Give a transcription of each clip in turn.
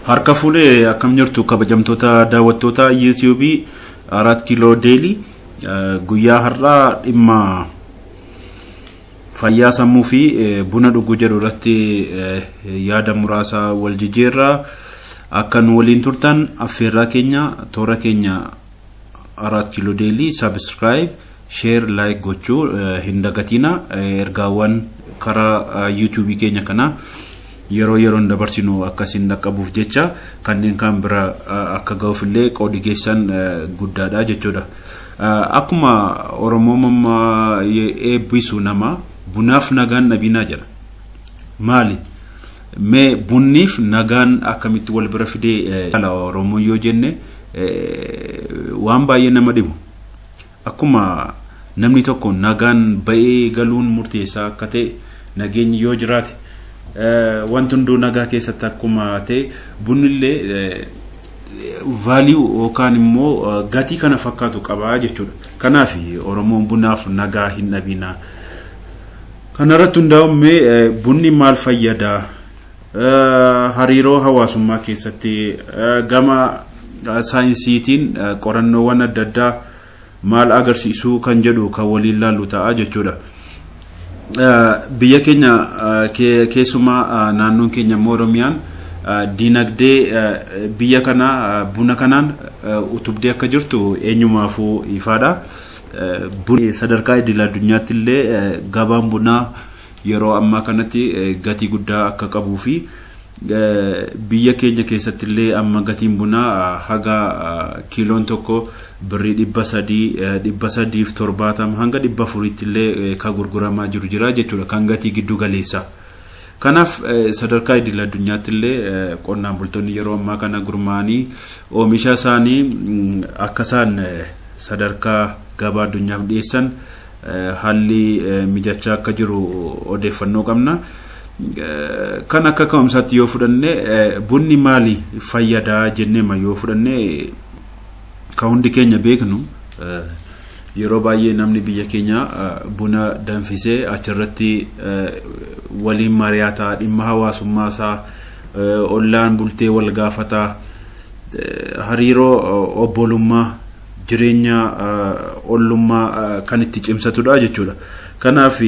Harka fuudhee akkam jirtu kabajamtoota daawwattoota YouTube 4 kilo daily guyyaa har'aa dhimma fayyaa sammuu fi buna dhuguu jedhu irratti yaada muraasa wal jijjiirraa akkan waliin turtan affeerraa keenya toora keenya 4 kilo daily subscribe share like gochuu hin dagatina ergaawwan karaa YouTube keenya kana yeroo dabarsinu akkasin dhaqqabuuf jecha kanneen kan bira akka ga'uufillee qoodi geessan guddaadha jechuudha. Akkuma Oromoo eebbisu nama bunaaf nagaan nabinaa jira. Maali? Mee bunniif nagaan akkamitti wal bira fidee Oromoo yoo jenne waan baay'ee nama dhibu. Akkuma namni tokko nagaan ba'ee galuun murteessaa akka ta'e nageenyi yoo jiraate wanti hunduu nagaa keessatti akkuma ta'e bunnillee value yookaan immoo gatii kana fakkaatu qaba jechuudha. Kanaaf Oromoon bunaaf nagaa hin dhabina. Kanarratti hundaa'ummee bunni maal fayyada? Hariiroo hawaasummaa keessatti gama saayinsiitiin qorannoowwan adda addaa maal agarsiisuu kan jedhu kan waliin ilaallu ta'a jechuudha. Biyya keenya keessumaa naannoon keenya Oromiyaan dinagdee biyya kana buna kanaan utubdee akka jirtu eenyumaafuu ifaadha. Bunni sadarkaa idil addunyaatti illee gabaan bunaa yeroo ammaa kanatti gatii guddaa akka qabuu fi biyya keenya keessatti illee amma gatiin bunaa haga kiiloon tokko birrii 370 hanga 400 illee ka gurguramaa jira jechuudha kan gatii giddu galeessa. Kanaaf sadarkaa idil addunyaatti illee qonnaan bultoonni yeroo ammaa kana gurmaanii oomisha isaanii akka isaan sadarkaa gabaa addunyaaf dhiyeessan haalli mijachaa akka jiru odeeffannoo qabna. Kan akka ka'umsaatti yoo fudhanne bunni maali fayyada jennee yoo fudhanne kan hundi keenya beeknu yeroo baay'ee namni biyya keenya buna danfisee achirratti waliin mari'ata dhimma hawaasummaa isaa ollaan bultee wal gaafata hariiroo obbolummaa jireenya ollummaa kan itti cimsatudha jechuudha. Kanaaf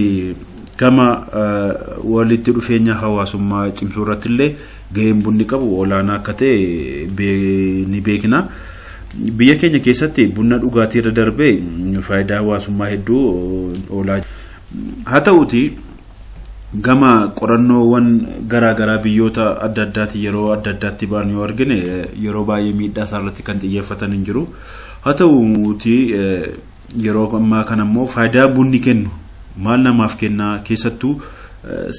gama walitti dhufeenya hawaasummaa cimsuu irratti illee ga'een bunni qabu olaanaa akka ta'e ni beekna. Biyya keenya keessatti bunna dhugaatii irra darbee faayidaa hawaasummaa hedduu oolaa. Haa ta'uuti gama qorannoowwan garaagaraa biyyoota adda addaatti yeroo adda addaatti ba'an yoo argine yeroo baay'ee miidhaa isaarratti kan xiyyeeffatan hin jiru. Haa ta'uuti yeroo ammaa kana immoo faayidaa bunni kennu maal namaaf kenna keessattuu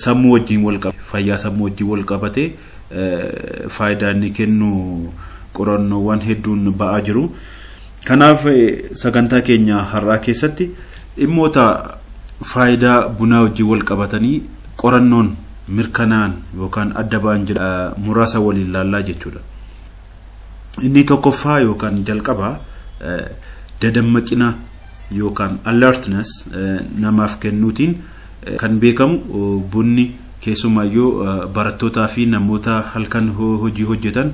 sammuu wajjin wal qabate fayyaa sammuu wajjin wal qabate faayidaa inni kennu qorannoowwan hedduun ba'aa jiru. Kanaaf sagantaa keenya har'aa keessatti dhimmoota faayidaa bunaa wajjin wal qabatanii qorannoon mirkanaa'an yookaan adda ba'an jedha muraasa waliin ilaallaa jechuudha. Inni tokkoffaa yookaan jalqabaa dadammaqina yookaan alertness namaaf kennuutiin kan beekamu bunni keessumaayyuu barattootaa fi namoota halkan hojii hojjetan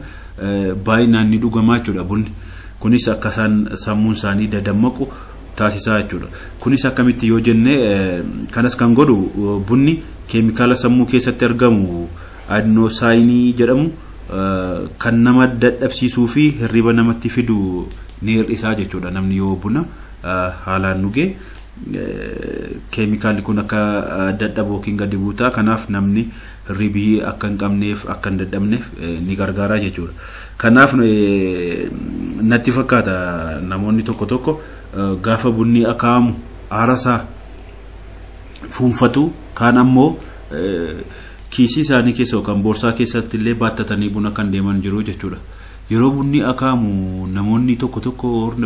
baay'inaan ni dhugamaa jechuudha bunni. Kunis akka isaan sammuun isaanii dadammaqu taasisaa jechuudha. Kunis akkamitti yoo jenne kanas kan godhu bunni keemikaala sammuu keessatti argamu adenosaayinii jedhamu kan nama dadhabsiisuu fi hirriba namatti fidu ni hir'isaa jechuudha. Namni yoo buna haalaan dhuge keemikaalli kun akka dadhabu yookiin gadi buutaa. Kanaaf namni hirribii akka hin qabneef akka hin dadhabneef ni gargaara jechuudha. Kanaaf natti fakkaata namoonni tokko gaafa bunni akaamu aarasaa fuunfatu kaan ammoo kiisii isaanii keessa yookaan boorsaa keessatti illee baattatanii buna kan deeman jiru jechuudha. Yeroo bunni akaamu namoonni tokko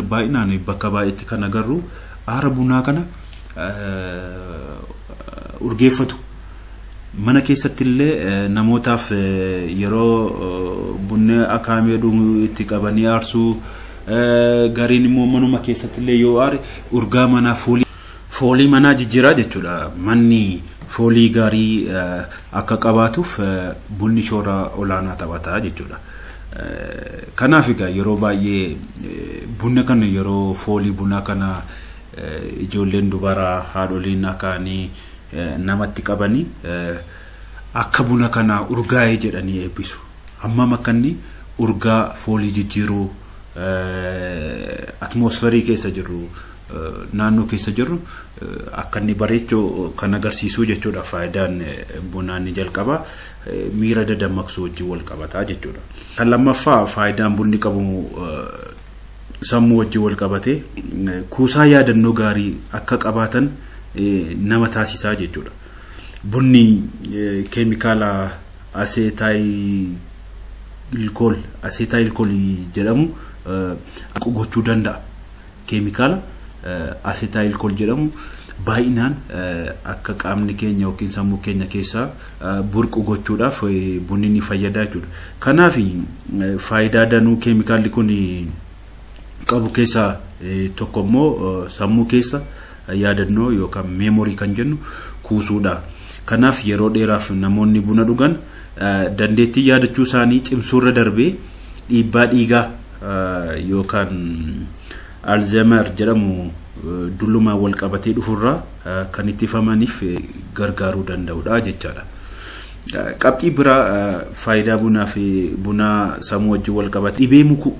baay'inaan bakka baay'eetti kan agarru aara bunaa kana urgeeffatu. Mana keessatti illee namootaaf yeroo bunni akaamee dhumu itti qabanii aarsuu gariin immoo manuma keessatti illee yoo aare urgaa manaa foolii manaa jijjiiraa jechuudha. Manni foolii gaarii akka qabaatuuf bunni shoora olaanaa taphataa jechuudha. Kanaaf egaa yeroo baay'ee bunna kana yeroo foolii bunaa kana ijoolleen dubaraa haadholiin akaanii namatti qabanii akka buna kana urgaa'ee jedhanii eebbisu. Hammam akka inni urgaa foolii jijjiiruu atmosferii keessa jiru naannoo keessa jiru akka inni bareechuu kan agarsiisu jechuudha. Faayidaan bunaa inni jalqaba miira dadammaqsuu wajjin wal qabataa jechuudha. Kan lammaffaa faayidaan bunni qabu sammuu wajjin wal qabatee kuusaa yaadannoo gaarii akka qabaatan nama taasisaa jechuudha. Bunni keemikaala aseetaayilkool jedhamu gochuu danda'a. Keemikaala aseetaayilkool jedhamu baay'inaan akka qaamni keenya yookiin sammuu keenya keessaa burqu gochuudhaaf bunni ni fayyada jechuudha. Kanaaf faayidaa danuu keemikaalli kun qabu keessaa tokko immoo sammuu keessa yaadannoo yookaan meemorii kan jennu kuusuudha. Kanaaf yeroo dheeraaf namoonni buna dhugan dandeettii yaadachuu isaanii cimsuurra darbee dhiibbaa dhiigaa yookaan Alzheimer jedhamu dullumaa wal qabatee dhufurraa kan ittifamaniif gargaaruu danda'udha jechaadha. Qabxii biraa faayidaa bunaa fi bunaa sammuu wajjin wal qabate dhibee mukuu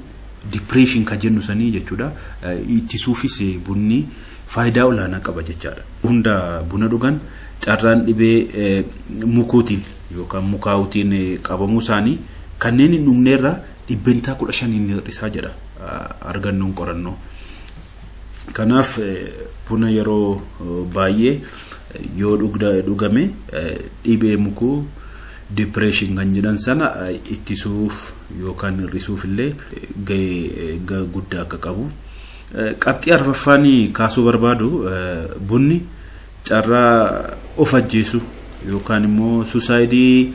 depression kan jennu sanii jechuudha. Ittisuufis bunni faayidaa olaanaa qaba jechaadha. Hunda buna dhugan carraan dhibee mukuutiin yookaan mukaa'uutiin qabamuu isaanii kanneen hin dhumneerraa 15% ni hir'isaa jedha argannoon qorannoo. Kanaaf buna yeroo baay'ee yoo dhugame dhibee mukuu depression kan jedhan sana ittisuuf yookaan hir'isuuf illee gahee guddaa akka qabu. Qabxii arfaffaan kaasuu barbaadu bunni carraa of ajjeesu yookaan immoo suusaayidii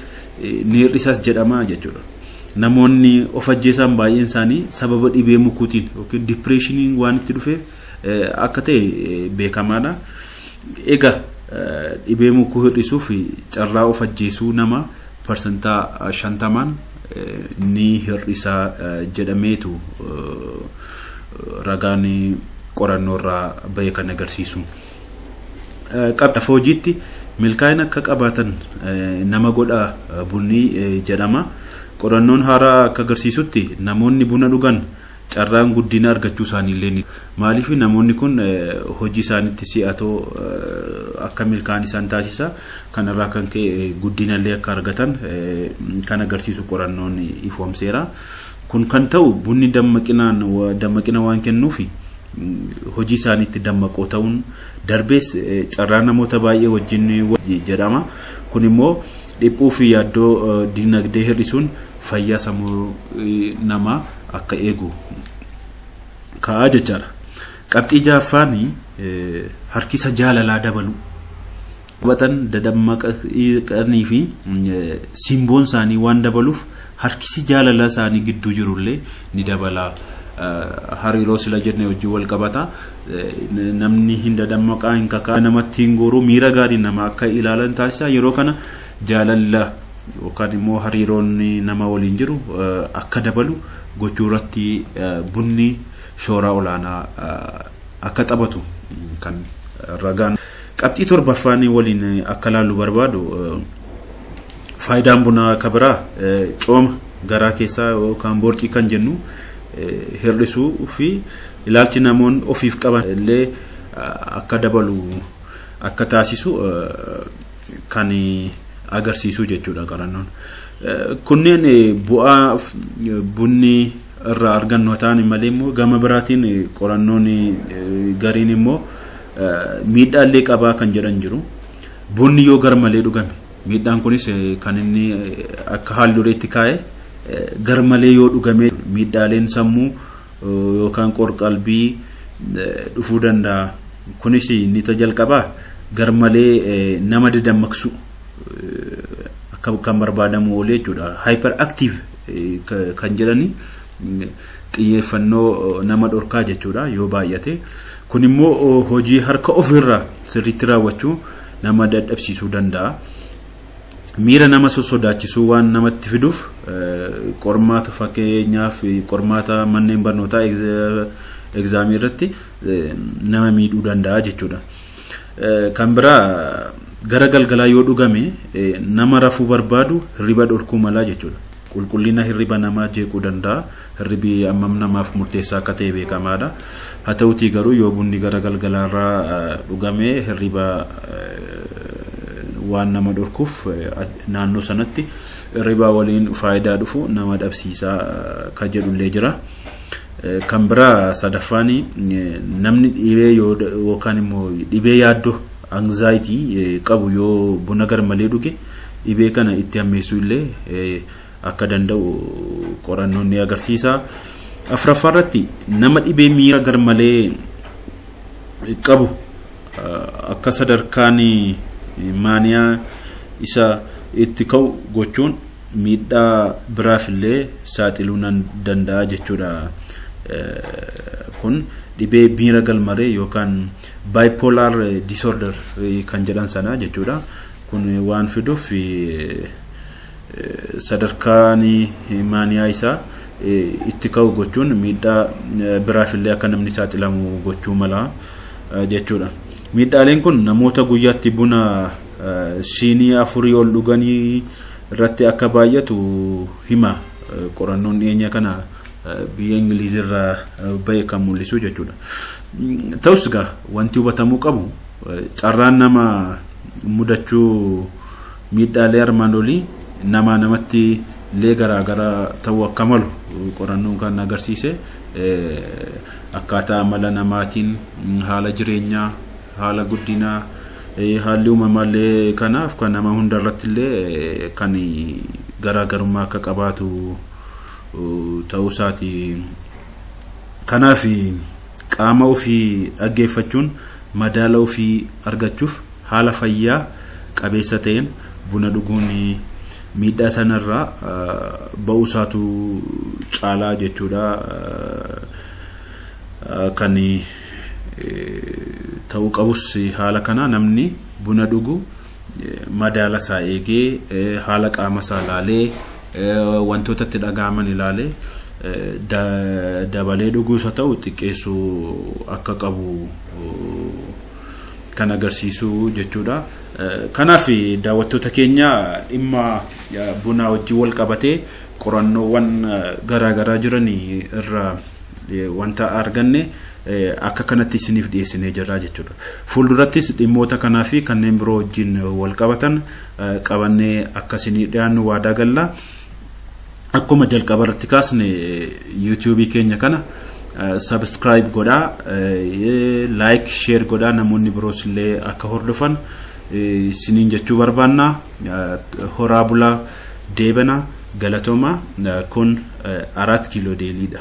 ni hir'isas jedhama jechuudha. Namoonni of ajjeesan baay'een isaanii sababa dhibee mukuutiin yookiin depressioniin waan itti dhufe akka ta'e beekamaadha. Egaa dhibee mukuu hir'isuuf carraa of ajjeesuu nama parsantaa 50 ni hir'isaa jedhameetu ragaan qorannoorraa bahe kan agarsiisu. Qabxii hojiitti milkaa'ina akka qabaatan nama godha bunni jedhama. Qorannoon haaraa akka agarsiisutti namoonni buna dhugan carraan guddina argachuu isaaniillee maaliif namoonni kun hojii isaaniitti si'atoo akka milkaan isaan taasisa. Kanarraa kan ka'e guddinallee akka argatan kan agarsiisu qorannoon ifoomseera. Kun kan ta'u bunni dammaqina waan kennuufi hojii isaaniitti dammaqoo ta'uun darbees carraa namoota baay'ee wajjin jedhama. Kun immoo dhiphuu fi yaaddoo dinagdee hir'isuun fayyaa sammuu namaa akka eegu kaa'aa jechaadha. Qabxii jaaffaan harkisa jaalalaa dabalu qabatan dadammaqanii fi simboon isaanii waan dabaluuf harkisi jaalalaa isaanii gidduu jirullee ni dabala. Hariiroo sila jenne hojii wal qabata. Namni hin dadammaqaa hin kakaa namatti hin gooruu miira gaarii nama akka ilaalan taasisa. Yeroo kana jaalala yookaan immoo hariiroon nama waliin jiru akka dabalu gochuu irratti bunni shoora olaanaa akka taphatu kan ragaan. Qabxii torbaffaan waliin akka laallu barbaadu faayidaan bunaa kabiraa cooma garaa keessaa yookaan boorcii kan jennu hir'isuu fi ilaalchi namoonni ofiif qaban illee akka dabalu akka taasisu kan agarsiisu jechuudha qorannoon. Kunneen bu'aa bunni irraa argannu ta'an malee immoo gama biraatiin qorannoon gariin immoo miidhaallee qabaa kan jedhan jiru. Bunni yoo garmalee dhugame miidhaan kunis kan inni akka haal dureetti kaa'e garmalee yoo dhugame miidhaaleen sammuu yookaan qorqalbii dhufuu danda'a. Kunis ni jalqabaa garmalee nama dadammaqsu akka kan barbaadamu oolee jechuudha. Hyperactive kan jedhani xiyyeeffannoo nama dhorkaa jechuudha yoo baay'ate. Kun immoo hojii harka ofirraa sirriitti raawwachuu nama dadhabsiisuu danda'a. miira nama sosodaachisuu waan namatti fiduuf qormaata fakkeenyaaf qormaata manneen barnootaa egzaamii irratti nama miidhuu danda'a jechuudha. Kan biraa gara galgalaa yoo dhugame nama rafuu barbaadu hirriba dhorkuu malaa jechuudha. Qulqullina hirriba namaa jeequu danda'a. Hirribi ammam namaaf murteessaa akka ta'e beekamaadha. Haa ta'utii garuu yoo bunni gara galgalaarraa dhugame hirriba waan nama dhorkuuf naannoo sanatti hirriba waliin faayidaa dhufu nama dhabsiisaa kan jedhullee jira. Kan biraa sadaffaani namni dhibee yookaan immoo dhibee yaaddoo anxiety qabu yoo buna garmalee dhuge dhibee kana itti hammeessuu illee akka danda'u qorannoon ni agarsiisa. Afuraffaarratti nama dhibee miira garmalee qabu akka sadarkaan maaniyaa isa itti ka'u gochuun miidhaa biraaf illee saaxiluu danda'a jechuudha. Kun dhibee miira garmalee yookaan bipolar disorder kan jedhan sana jechuudha. Kun waan fiduuf sadarkaan maaniyaa isaa itti ka'u gochuun miidhaa biraaf illee akka namni saaxilamu gochuu mala jechuudha. Miidhaaleen kun namoota guyyaatti buna shinii 4 ol dhuganii irratti akka baay'atu hima. Qorannoon dhiyeenya kana biyya Ingilizirraa bahe kan mul'isu jechuudha. Ta'us egaa wanti hubatamuu qabu carraan nama mudachuu miidhaalee armaan olii namatti illee garaagaraa ta'uu akka malu qorannoon kan agarsiise akkaataa amala namaatiin haala jireenyaa haala guddinaa haalli uumamaallee kanaaf kan nama hundarratti illee kan garaagarummaa akka qabaatu ta'uu isaati. Kanaaf qaama ofii dhaggeeffachuun madaala ofii argachuuf haala fayyaa qabeessa ta'een buna dhuguun miidhaa sanarraa ba'uu isaatu caalaa jechuudha. Kan ta'uu qabus haala kana namni buna dhugu madaala isaa eegee haala qaama isaa ilaalee wantoota itti dhaga'aman ilaalee dabalee dhuguu isa ta'u xiqqeessuu akka qabu kan agarsiisu jechuudha. Kanaaf daawwattoota keenya dhimma buna wajjin wal qabatee qorannoowwan garaagaraa jiran irraa wanta arganne akka kanatti isiniif dhiyeessinee jirra jechuudha. Fuuldurattis dhimmoota kanaa fi kanneen biroo wajjin wal qabatan qabannee akka isinii dhiyaannu waadaa galla. Akkuma jalqaba irratti kaasne YouTube keenya kana subscribe godhaa, like share godhaa namoonni biroos illee akka hordofan isiniin jechuu barbaanna. Horaa bulaa deebana galatooma kun 4 kiiloo deeliidha.